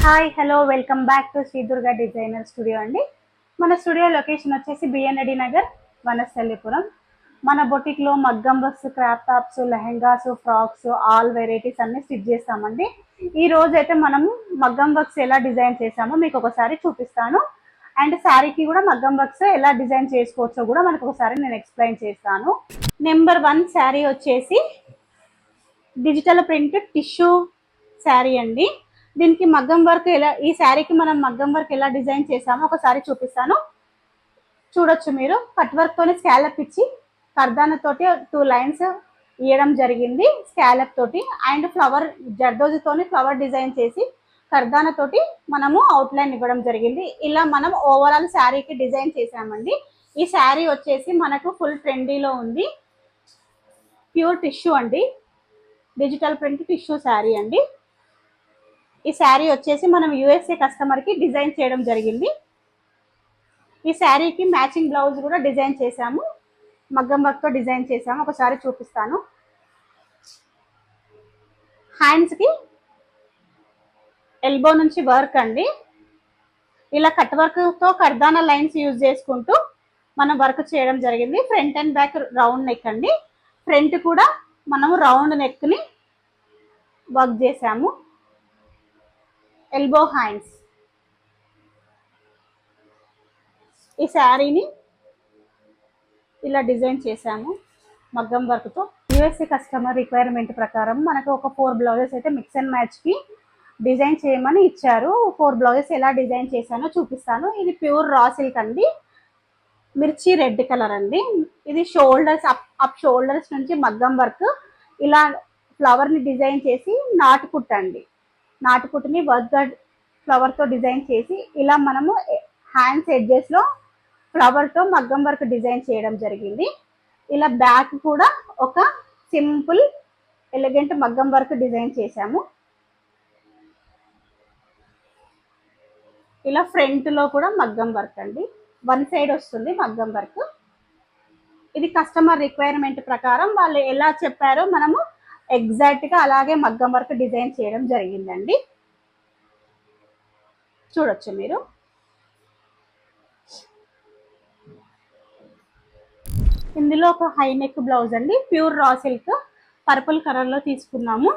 Hi hello welcome back to Shri Durga designer studio అండి. మన studio location వచ్చేసి బిఎన్డి నగర్, వనస్థలిపురం. మన బొటిక్లో మగ్గం works, crop tops, lehengas, frocks, all varieties అన్ని స్టిచ్ చేస్తామండి. ఈ రోజు అయితే మనము మగ్గం వర్క్స్ ఎలా డిజైన్ చేసామో మీకు ఒకసారి చూపిస్తాను. అండ్ శారీకి కూడా మగ్గం వర్క్స్ ఎలా డిజైన్ చేసుకోవచ్చో కూడా మనకు ఒకసారి నేను ఎక్స్ప్లెయిన్ చేస్తాను. నెంబర్ 1 శారీ వచ్చేసి డిజిటల్ ప్రింట్ టిష్యూ శారీ అండి. దీనికి మగ్గం వర్క్ ఎలా, ఈ శారీకి మనం మగ్గం వర్క్ ఎలా డిజైన్ చేసామో ఒకసారి చూపిస్తాను. చూడొచ్చు మీరు. కట్ వర్క్ తోని స్కాలప్ ఇచ్చి కర్దాన తోటి 2 లైన్స్ ఇవ్వడం జరిగింది స్కాలప్ తోటి. అండ్ ఫ్లవర్ జర్దోజుతోని ఫ్లవర్ డిజైన్ చేసి కర్దాన తోటి మనము అవుట్లైన్ ఇవ్వడం జరిగింది. ఇలా మనం ఓవరాల్ శారీకి డిజైన్ చేసామండి. ఈ శారీ వచ్చేసి మనకు ఫుల్ ట్రెండీలో ఉంది. ప్యూర్ టిష్యూ అండి, డిజిటల్ ప్రింట్ టిష్యూ శారీ అండి. ఈ శారీ వచ్చేసి మనం యూఎస్ఏ కస్టమర్కి డిజైన్ చేయడం జరిగింది. ఈ శారీకి మ్యాచింగ్ బ్లౌజ్ కూడా డిజైన్ చేసాము, మగ్గం వర్క్తో డిజైన్ చేసాము. ఒకసారి చూపిస్తాను. హ్యాండ్స్కి ఎల్బో నుంచి వర్క్ అండి. ఇలా కట్ వర్క్తో కర్దానా లైన్స్ యూజ్ చేసుకుంటూ మనం వర్క్ చేయడం జరిగింది. Front and back round neck అండి. ఫ్రంట్ కూడా మనము రౌండ్ నెక్ని వర్క్ చేసాము. Elbow hands. ఈ శారీని ఇలా డిజైన్ చేసాము మగ్గం వర్క్తో. యూఎస్ఏ కస్టమర్ రిక్వైర్మెంట్ ప్రకారం మనకు ఒక 4 బ్లౌజెస్ అయితే మిక్స్ అండ్ మ్యాచ్కి డిజైన్ చేయమని ఇచ్చారు. 4 బ్లౌజెస్ ఎలా డిజైన్ చేశానో చూపిస్తాను. ఇది ప్యూర్ రా సిల్క్ అండి, మిర్చి రెడ్ కలర్ అండి. ఇది షోల్డర్స్ అప్ షోల్డర్స్ నుంచి మగ్గం వర్క్ ఇలా ఫ్లవర్ని డిజైన్ చేసి నాటుకుట్టండి. నాటుకుట్టుని వర్క్ ఫ్లవర్తో డిజైన్ చేసి ఇలా మనము హ్యాండ్స్ ఎడ్జెస్లో ఫ్లవర్తో మగ్గం వర్క్ డిజైన్ చేయడం జరిగింది. ఇలా బ్యాక్ కూడా ఒక సింపుల్ ఎలిగెంట్ మగ్గం వర్క్ డిజైన్ చేశాము. ఇలా ఫ్రంట్లో కూడా మగ్గం వర్క్ అండి, 1 సైడ్ వస్తుంది మగ్గం వర్క్. ఇది కస్టమర్ రిక్వైర్మెంట్ ప్రకారం వాళ్ళు ఎలా చెప్పారో మనము ఎగ్జాక్ట్గా అలాగే మగ్గం వర్క్ డిజైన్ చేయడం జరిగిందండి. చూడొచ్చు మీరు. ఇందులో ఒక హై నెక్ బ్లౌజ్ అండి, ప్యూర్ రా సిల్క్ పర్పుల్ కలర్లో తీసుకున్నాము.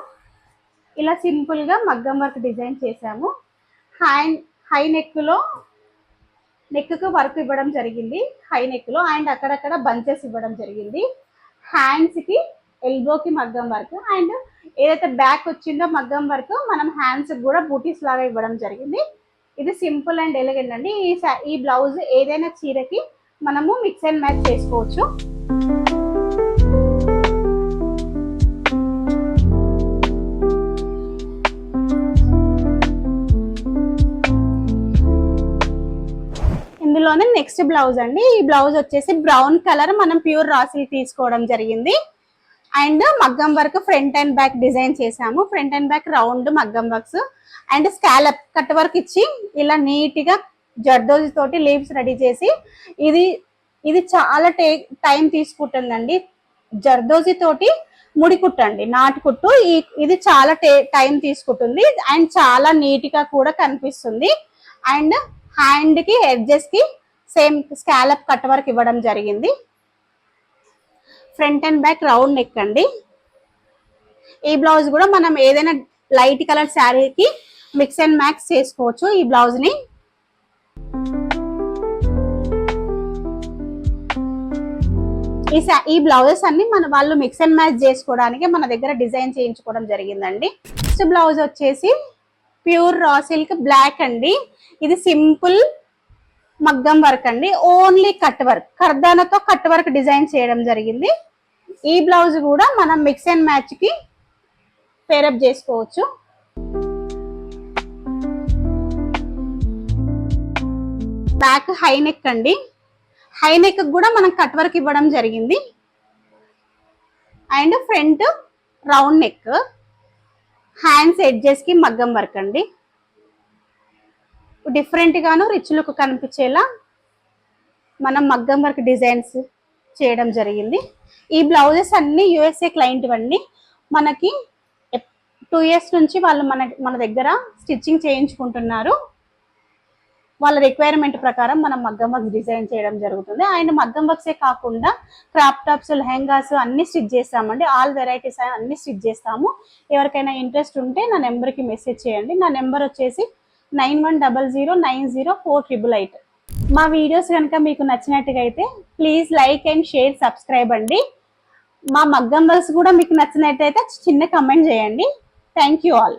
ఇలా సింపుల్గా మగ్గం వర్క్ డిజైన్ చేసాము. హై నెక్లో నెక్కు వర్క్ ఇవ్వడం జరిగింది హై నెక్లో. అండ్ అక్కడక్కడ బంచెస్ ఇవ్వడం జరిగింది. హ్యాండ్స్కి ఎల్బోకి మగ్గం వర్క్. అండ్ ఏదైతే బ్యాక్ వచ్చిందో మగ్గం వర్క్ మనం హ్యాండ్స్కి కూడా బూటీస్ లాగా ఇవ్వడం జరిగింది. ఇది సింపుల్ అండ్ ఎలిగెంట్ అండి. ఈ బ్లౌజ్ ఏదైనా చీరకి మనము మిక్స్ అండ్ మ్యాచ్ చేసుకోవచ్చు. ఇందులోనే నెక్స్ట్ బ్లౌజ్ అండి. ఈ బ్లౌజ్ వచ్చేసి బ్రౌన్ కలర్ మనం ప్యూర్ రా సిల్క్ తీసుకోవడం జరిగింది. అండ్ మగ్గం work front and back design చేసాము. ఫ్రంట్ అండ్ బ్యాక్ రౌండ్ మగ్గం works and scallop cut work ఇచ్చి ఇలా నీట్గా జర్దోజి తోటి లీవ్స్ రెడీ చేసి, ఇది చాలా టైం తీసుకుంటుందండి. జర్దోజి తోటి ముడి కుట్టండి, నాటు కుట్టు. ఇది చాలా టైం తీసుకుంటుంది అండ్ చాలా నీట్గా కూడా కనిపిస్తుంది. అండ్ హ్యాండ్కి ఎడ్జెస్కి సేమ్ స్కాలప్ కట్ వర్క్ ఇవ్వడం జరిగింది. Front and back round neck అండి. ఈ బ్లౌజ్ కూడా మనం ఏదైనా లైట్ కలర్ శారీకి మిక్స్ అండ్ మ్యాచ్ చేసుకోవచ్చు. ఈ బ్లౌజ్ని ఈ బ్లౌజెస్ అన్ని వాళ్ళు మిక్స్ అండ్ మ్యాచ్ చేసుకోవడానికి మన దగ్గర డిజైన్ చేయించుకోవడం జరిగిందండి. నెక్స్ట్ బ్లౌజ్ వచ్చేసి ప్యూర్ రా సిల్క్ బ్లాక్ అండి. ఇది సింపుల్ మగ్గం వర్క్ అండి, ఓన్లీ కట్ వర్క్, కర్దానాతో కట్ వర్క్ డిజైన్ చేయడం జరిగింది. ఈ బ్లౌజ్ కూడా మనం మిక్స్ అండ్ మ్యాచ్ కి పేరప్ చేసుకోవచ్చు. బ్యాక్ హై నెక్ అండి. హై నెక్ కూడా మనం కట్ వర్క్ ఇవ్వడం జరిగింది. And front round neck, hands edges కి మగ్గం వర్క్ అండి. డిఫరెంట్ గాను రిచ్ లుక్ కనిపించేలా మనం మగ్గం వర్క్ డిజైన్స్ చేయడం జరిగింది. ఈ బ్లౌజెస్ అన్ని యూఎస్ఏ క్లయింట్ అన్ని మనకి 2 ఇయర్స్ నుంచి వాళ్ళు మన దగ్గర స్టిచ్చింగ్ చేయించుకుంటున్నారు. వాళ్ళ రిక్వైర్మెంట్ ప్రకారం మనం మగ్గం వర్క్స్ డిజైన్ చేయడం జరుగుతుంది. అండ్ మగ్గం వర్క్సే కాకుండా క్రాప్ టాప్స్, లెహెంగాస్ అన్ని స్టిచ్ చేస్తామండి. ఆల్ వెరైటీస్ అన్ని స్టిచ్ చేస్తాము. ఎవరికైనా ఇంట్రెస్ట్ ఉంటే నా నెంబర్కి మెసేజ్ చేయండి. నా నెంబర్ వచ్చేసి 9100904888. మా వీడియోస్ కనుక మీకు నచ్చినట్టుగా అయితే please like and share, subscribe అండి. మా మగ్గం వర్క్స్ కూడా మీకు నచ్చినట్టయితే చిన్న కమెంట్ చేయండి. Thank you all.